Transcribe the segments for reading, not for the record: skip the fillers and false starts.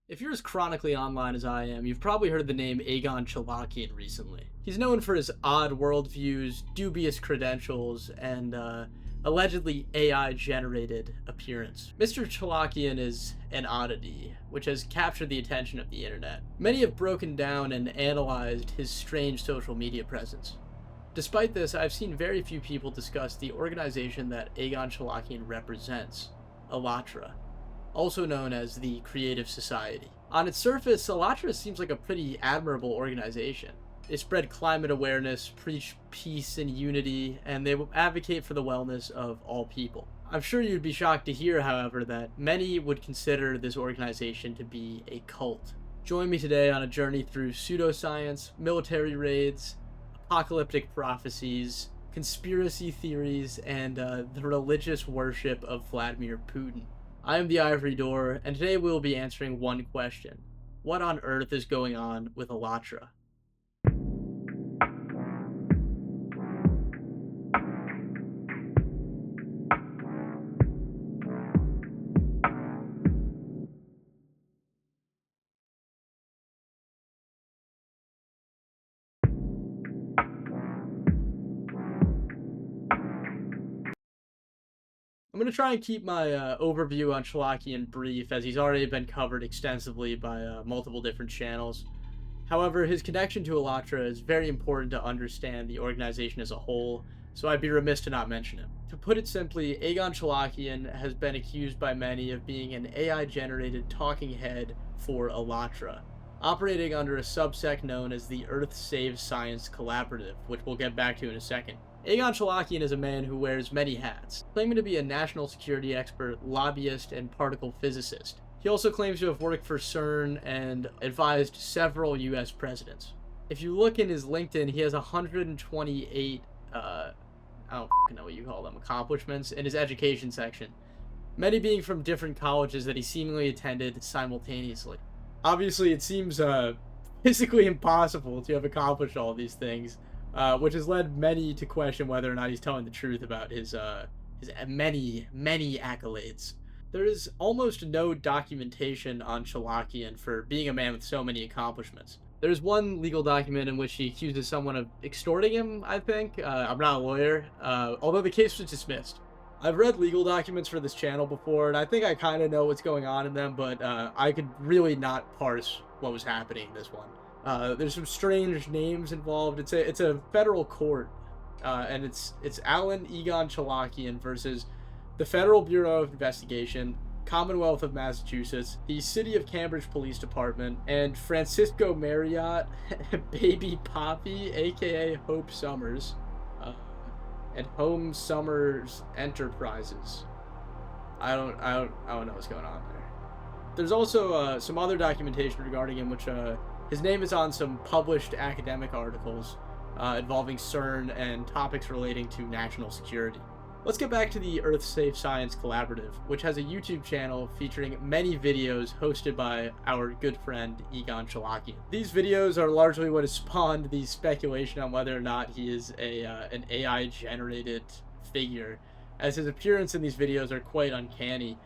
If you're as chronically online as I am, you've probably heard the name Egon Cholokian recently. He's known for his odd worldviews, dubious credentials, and allegedly AI-generated appearance. Mr. Cholokian is an oddity, which has captured the attention of the internet. Many have broken down and analyzed his strange social media presence. Despite this, I've seen very few people discuss the organization that Egon Cholokian represents, ALLATRA, also known as the Creative Society. On its surface, ALLATRA seems like a pretty admirable organization. They spread climate awareness, preach peace and unity, and they advocate for the wellness of all people. I'm sure you'd be shocked to hear, however, that many would consider this organization to be a cult. Join me today on a journey through pseudoscience, military raids, apocalyptic prophecies, conspiracy theories, and the religious worship of Vladimir Putin. I am the Ivory Door, and today we will be answering one question. What on earth is going on with ALLATRA? I'm going to try and keep my overview on Cholokian brief, as he's already been covered extensively by multiple different channels. However, his connection to ALLATRA is very important to understand the organization as a whole, so I'd be remiss to not mention him. To put it simply, Egon Cholokian has been accused by many of being an AI-generated talking head for ALLATRA, operating under a subsect known as the Earth Saves Science Collaborative, which we'll get back to in a second. Egon Cholokian is a man who wears many hats, claiming to be a national security expert, lobbyist, and particle physicist. He also claims to have worked for CERN and advised several US presidents. If you look in his LinkedIn, he has 128, I don't know what you call them, accomplishments in his education section, many being from different colleges that he seemingly attended simultaneously. Obviously, it seems physically impossible to have accomplished all these things, which has led many to question whether or not he's telling the truth about his many accolades. There is almost no documentation on Cholokian for being a man with so many accomplishments. There's one legal document in which he accuses someone of extorting him, I think. I'm not a lawyer, although the case was dismissed. I've read legal documents for this channel before, and I think I kind of know what's going on in them, but I could really not parse what was happening in this one. There's some strange names involved. It's a federal court, and it's Alan Egon Cholokian versus the Federal Bureau of Investigation, Commonwealth of Massachusetts, the City of Cambridge Police Department, and Francisco Marriott, Baby Poppy, aka Hope Summers, and Home Summers Enterprises. I don't know what's going on there. There's also some other documentation regarding him, which his name is on some published academic articles involving CERN and topics relating to national security. Let's get back to the Earth Safe Science Collaborative, which has a YouTube channel featuring many videos hosted by our good friend Egon Cholokian. These videos are largely what has spawned the speculation on whether or not he is an AI-generated figure, as his appearance in these videos are quite uncanny.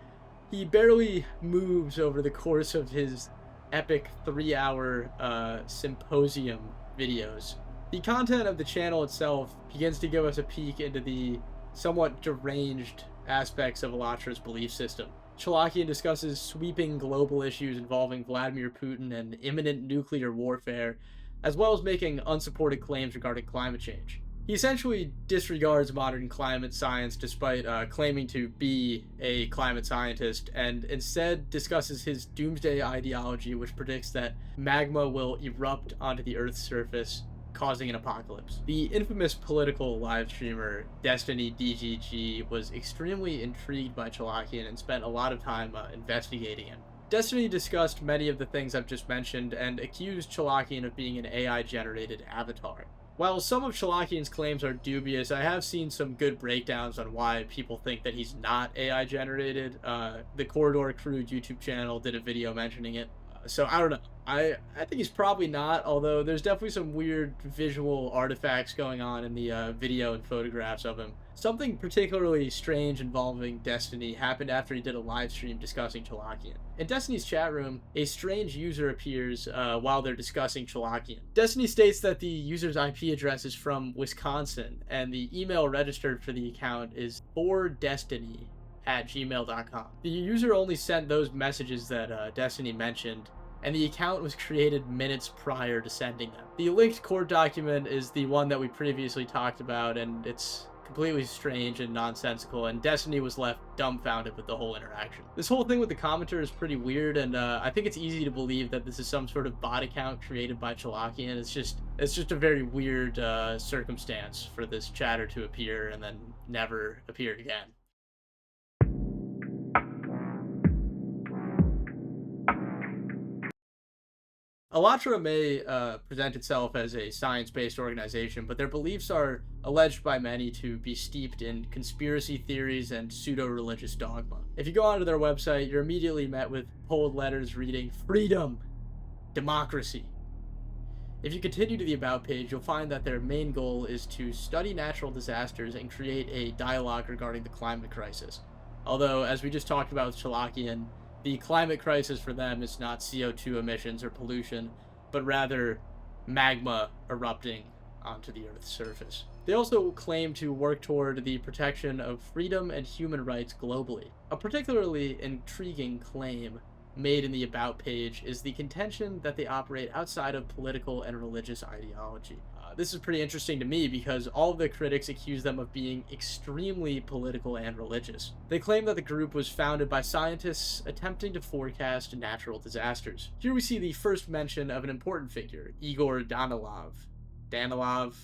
He barely moves over the course of his epic 3-hour symposium videos. The content of the channel itself begins to give us a peek into the somewhat deranged aspects of ALLATRA'S belief system. Cholokian discusses sweeping global issues involving Vladimir Putin and imminent nuclear warfare, as well as making unsupported claims regarding climate change. He essentially disregards modern climate science despite claiming to be a climate scientist, and instead discusses his doomsday ideology, which predicts that magma will erupt onto the Earth's surface, causing an apocalypse. The infamous political live streamer Destiny DGG was extremely intrigued by Cholokian and spent a lot of time investigating him. Destiny discussed many of the things I've just mentioned and accused Cholokian of being an AI-generated avatar. While some of Cholokian's claims are dubious, I have seen some good breakdowns on why people think that he's not AI-generated. The Corridor Crew YouTube channel did a video mentioning it. So I don't know. I think he's probably not, although there's definitely some weird visual artifacts going on in the video and photographs of him. Something particularly strange involving Destiny happened after he did a live stream discussing Cholokian. In Destiny's chat room, a strange user appears while they're discussing Cholokian. Destiny states that the user's IP address is from Wisconsin, and the email registered for the account is fordestiny@gmail.com. The user only sent those messages that Destiny mentioned, and the account was created minutes prior to sending them. The linked court document is the one that we previously talked about, and it's completely strange and nonsensical, and Destiny was left dumbfounded with the whole interaction. This whole thing with the commenter is pretty weird, and I think it's easy to believe that this is some sort of bot account created by Cholokian. It's just a very weird circumstance for this chatter to appear and then never appear again. ALLATRA may present itself as a science-based organization, but their beliefs are alleged by many to be steeped in conspiracy theories and pseudo-religious dogma. If you go onto their website, you're immediately met with bold letters reading, "Freedom! Democracy!" If you continue to the About page, you'll find that their main goal is to study natural disasters and create a dialogue regarding the climate crisis. Although, as we just talked about with Cholokian, the climate crisis for them is not CO2 emissions or pollution, but rather magma erupting onto the Earth's surface. They also claim to work toward the protection of freedom and human rights globally. A particularly intriguing claim made in the About page is the contention that they operate outside of political and religious ideology. This is pretty interesting to me because all of the critics accuse them of being extremely political and religious. They claim that the group was founded by scientists attempting to forecast natural disasters. Here we see the first mention of an important figure, Igor Danilov. Danilov?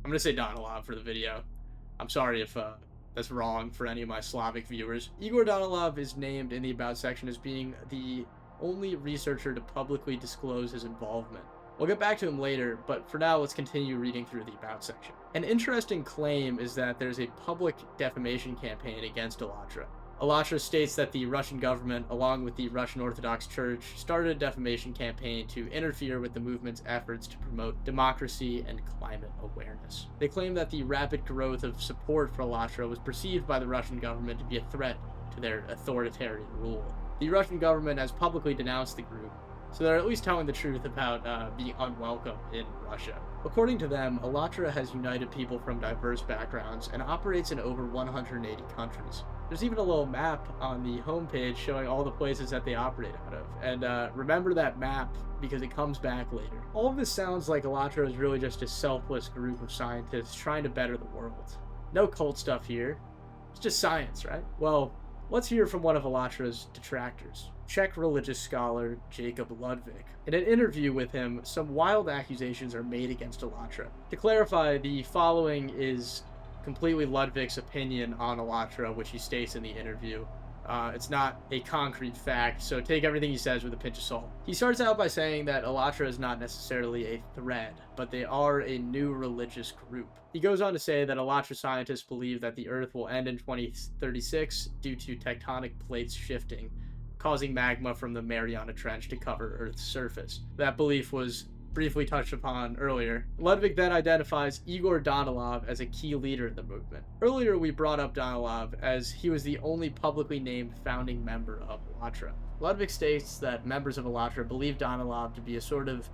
I'm gonna say Danilov for the video. I'm sorry if that's wrong for any of my Slavic viewers. Igor Danilov is named in the About section as being the only researcher to publicly disclose his involvement. We'll get back to him later, but for now, let's continue reading through the About section. An interesting claim is that there's a public defamation campaign against ALLATRA. ALLATRA states that the Russian government, along with the Russian Orthodox Church, started a defamation campaign to interfere with the movement's efforts to promote democracy and climate awareness. They claim that the rapid growth of support for ALLATRA was perceived by the Russian government to be a threat to their authoritarian rule. The Russian government has publicly denounced the group, so they're at least telling the truth about being unwelcome in Russia. According to them, ALLATRA has united people from diverse backgrounds and operates in over 180 countries. There's even a little map on the homepage showing all the places that they operate out of. And remember that map because it comes back later. All of this sounds like ALLATRA is really just a selfless group of scientists trying to better the world. No cult stuff here. It's just science, right? Well, let's hear from one of ALLATRA's detractors, Czech religious scholar Jacob Ludwig. In an interview with him, some wild accusations are made against ALLATRA. To clarify, the following is completely Ludwig's opinion on ALLATRA, which he states in the interview. It's not a concrete fact, so take everything he says with a pinch of salt. He starts out by saying that ALLATRA is not necessarily a threat, but they are a new religious group. He goes on to say that ALLATRA scientists believe that the Earth will end in 2036 due to tectonic plates shifting, causing magma from the Mariana Trench to cover Earth's surface. That belief was briefly touched upon earlier. Ludwig then identifies Igor Danilov as a key leader in the movement. Earlier we brought up Danilov as he was the only publicly named founding member of ALLATRA. Ludwig states that members of ALLATRA believe Danilov to be a sort of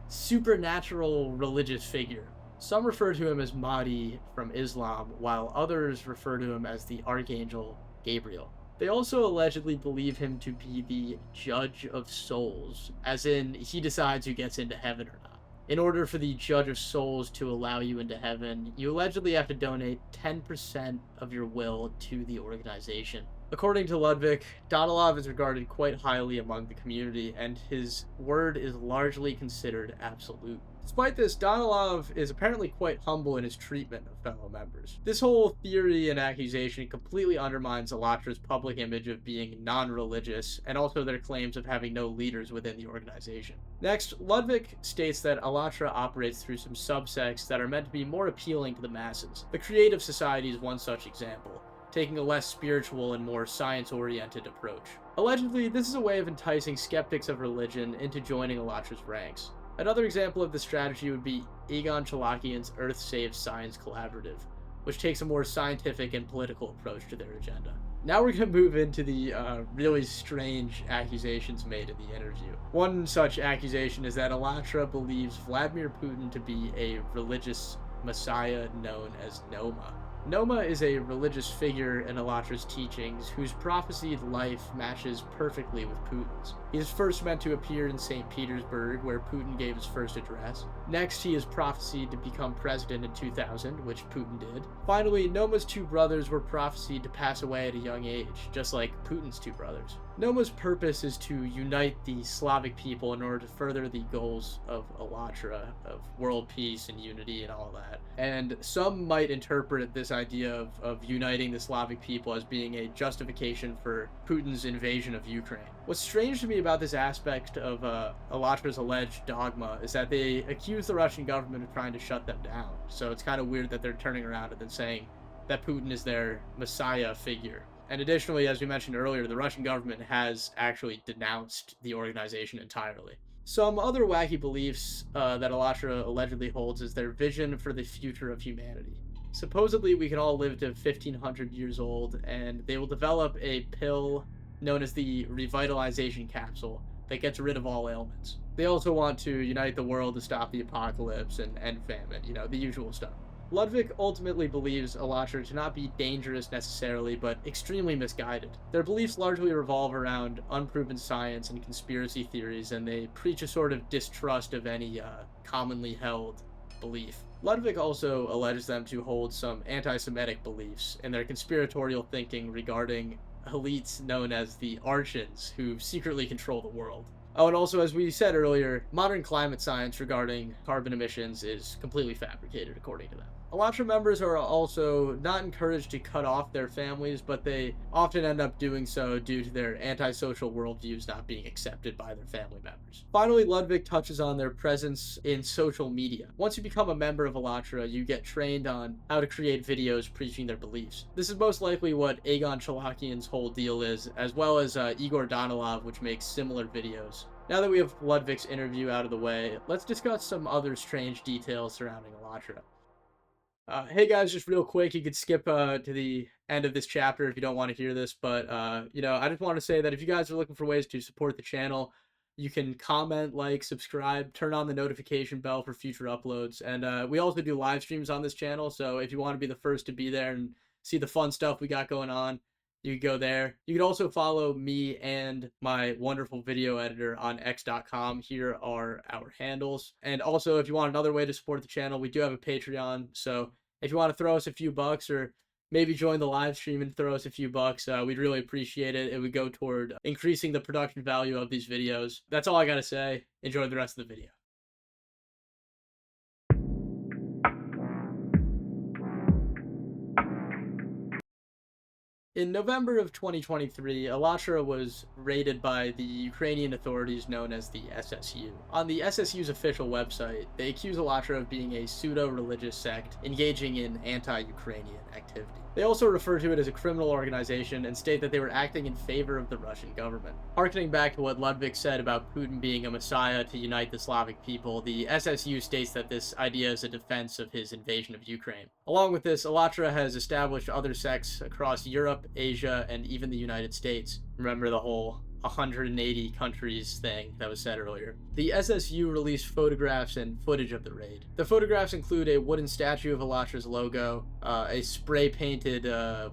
supernatural religious figure. Some refer to him as Mahdi from Islam, while others refer to him as the Archangel Gabriel. They also allegedly believe him to be the judge of souls, as in he decides who gets into heaven or not. In order for the judge of souls to allow you into heaven, you allegedly have to donate 10% of your will to the organization. According to Ludwig, Danilov is regarded quite highly among the community, and his word is largely considered absolute. Despite this, Danilov is apparently quite humble in his treatment of fellow members. This whole theory and accusation completely undermines ALLATRA's public image of being non-religious, and also their claims of having no leaders within the organization. Next, Ludwig states that ALLATRA operates through some subsects that are meant to be more appealing to the masses. The Creative Society is one such example. taking a less spiritual and more science-oriented approach. Allegedly, this is a way of enticing skeptics of religion into joining ALLATRA'S ranks. Another example of this strategy would be Egon Cholokian's Earth Saves Science Collaborative, which takes a more scientific and political approach to their agenda. Now we're going to move into the really strange accusations made in the interview. One such accusation is that ALLATRA believes Vladimir Putin to be a religious messiah known as Noma. Noma is a religious figure in ALLATRA'S teachings whose prophesied life matches perfectly with Putin's. He is first meant to appear in St. Petersburg, where Putin gave his first address. Next, he is prophesied to become president in 2000, which Putin did. Finally, Noma's two brothers were prophesied to pass away at a young age, just like Putin's two brothers. Noma's purpose is to unite the Slavic people in order to further the goals of ALLATRA, of world peace and unity and all that. And some might interpret this idea of uniting the Slavic people as being a justification for Putin's invasion of Ukraine. What's strange to me about this aspect of ALLATRA'S alleged dogma is that they accuse the Russian government of trying to shut them down. So it's kind of weird that they're turning around and then saying that Putin is their messiah figure. And additionally, as we mentioned earlier, the Russian government has actually denounced the organization entirely. Some other wacky beliefs that ALLATRA allegedly holds is their vision for the future of humanity. Supposedly, we can all live to 1500 years old, and they will develop a pill known as the revitalization capsule that gets rid of all ailments. They also want to unite the world to stop the apocalypse and end famine, the usual stuff. Ludwig ultimately believes ALLATRA to not be dangerous necessarily, but extremely misguided. Their beliefs largely revolve around unproven science and conspiracy theories, and they preach a sort of distrust of any commonly held belief. Ludwig also alleges them to hold some anti-Semitic beliefs in their conspiratorial thinking regarding elites known as the Archons, who secretly control the world. Oh, and also, as we said earlier, modern climate science regarding carbon emissions is completely fabricated, according to them. ALLATRA members are also not encouraged to cut off their families, but they often end up doing so due to their antisocial worldviews not being accepted by their family members. Finally, Ludwig touches on their presence in social media. Once you become a member of ALLATRA, you get trained on how to create videos preaching their beliefs. This is most likely what Egon Cholokian's whole deal is, as well as Igor Danilov, which makes similar videos. Now that we have Ludwig's interview out of the way, let's discuss some other strange details surrounding ALLATRA. Hey guys, just real quick, you could skip to the end of this chapter if you don't want to hear this, but I just want to say that if you guys are looking for ways to support the channel, you can comment, like, subscribe, turn on the notification bell for future uploads, and we also do live streams on this channel, so if you want to be the first to be there and see the fun stuff we got going on, you can go there. You can also follow me and my wonderful video editor on x.com. Here are our handles. And also, if you want another way to support the channel, we do have a Patreon. So if you want to throw us a few bucks or maybe join the live stream and throw us a few bucks, we'd really appreciate it. It would go toward increasing the production value of these videos. That's all I got to say. Enjoy the rest of the video. In November of 2023, ALLATRA was raided by the Ukrainian authorities known as the SSU. On the SSU's official website, they accuse ALLATRA of being a pseudo-religious sect engaging in anti-Ukrainian activity. They also refer to it as a criminal organization and state that they were acting in favor of the Russian government. Harkening back to what Ludwig said about Putin being a messiah to unite the Slavic people, the SSU states that this idea is a defense of his invasion of Ukraine. Along with this, ALLATRA has established other sects across Europe, Asia, and even the United States. Remember the whole 180 countries thing that was said earlier. The SSU released photographs and footage of the raid. The photographs include a wooden statue of ALLATRA'S logo, a spray-painted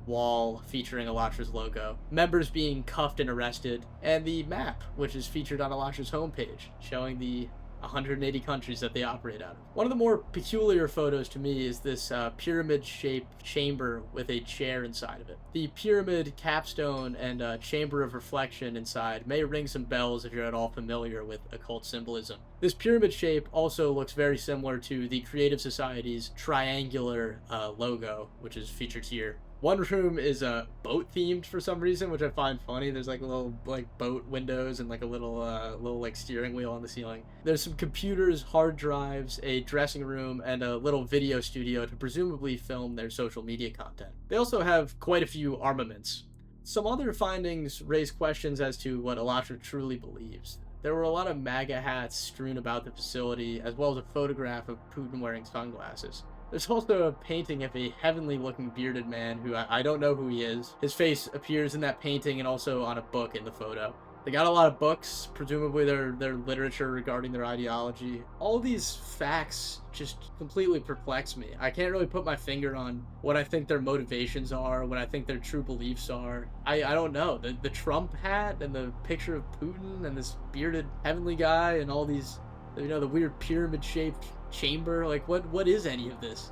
wall featuring ALLATRA'S logo, members being cuffed and arrested, and the map, which is featured on ALLATRA'S homepage, showing the 180 countries that they operate out of. One of the more peculiar photos to me is this pyramid-shaped chamber with a chair inside of it. The pyramid capstone and chamber of reflection inside may ring some bells if you're at all familiar with occult symbolism. This pyramid shape also looks very similar to the Creative Society's triangular logo, which is featured here. One room is boat themed for some reason, which I find funny. There's like little like boat windows and like a little like steering wheel on the ceiling. There's some computers, hard drives, a dressing room, and a little video studio to presumably film their social media content. They also have quite a few armaments. Some other findings raise questions as to what ALLATRA truly believes. There were a lot of MAGA hats strewn about the facility, as well as a photograph of Putin wearing sunglasses. There's also a painting of a heavenly looking bearded man who I don't know who he is. His face appears in that painting and also on a book in the photo. They got a lot of books, presumably their literature regarding their ideology. All these facts just completely perplex me. I can't really put my finger on what I think their motivations are, what I think their true beliefs are. I don't know. The Trump hat and the picture of Putin and this bearded heavenly guy and all these, the weird pyramid shaped chamber, like what is any of this?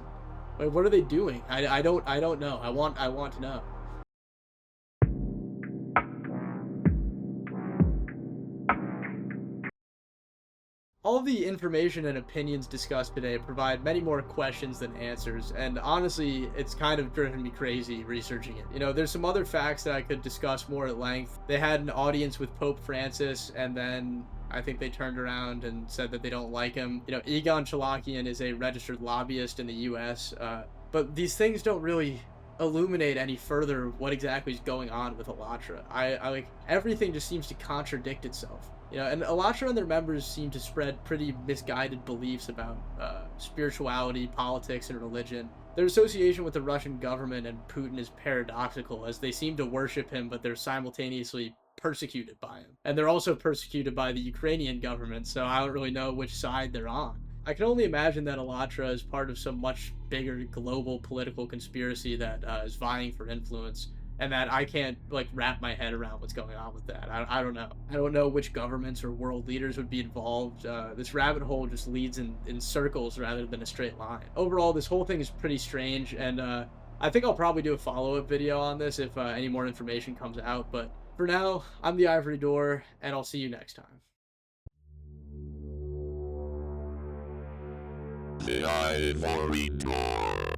Like, what are they doing? I don't know. I want to know. All of the information and opinions discussed today provide many more questions than answers, and honestly, it's kind of driven me crazy researching it. There's some other facts that I could discuss more at length. They had an audience with Pope Francis, and then I think they turned around and said that they don't like him. Egon Cholokian is a registered lobbyist in the US, but these things don't really illuminate any further what exactly is going on with ALLATRA. I like everything just seems to contradict itself. And ALLATRA and their members seem to spread pretty misguided beliefs about spirituality, politics, and religion. Their association with the Russian government and Putin is paradoxical, as they seem to worship him, but they're simultaneously persecuted by him. And they're also persecuted by the Ukrainian government, so I don't really know which side they're on. I can only imagine that ALLATRA is part of some much bigger global political conspiracy that is vying for influence, and that I can't wrap my head around what's going on with that. I don't know. I don't know which governments or world leaders would be involved. This rabbit hole just leads in circles rather than a straight line. Overall, this whole thing is pretty strange, and I think I'll probably do a follow-up video on this if any more information comes out. But for now, I'm the Ivory Door, and I'll see you next time. The Ivory Door.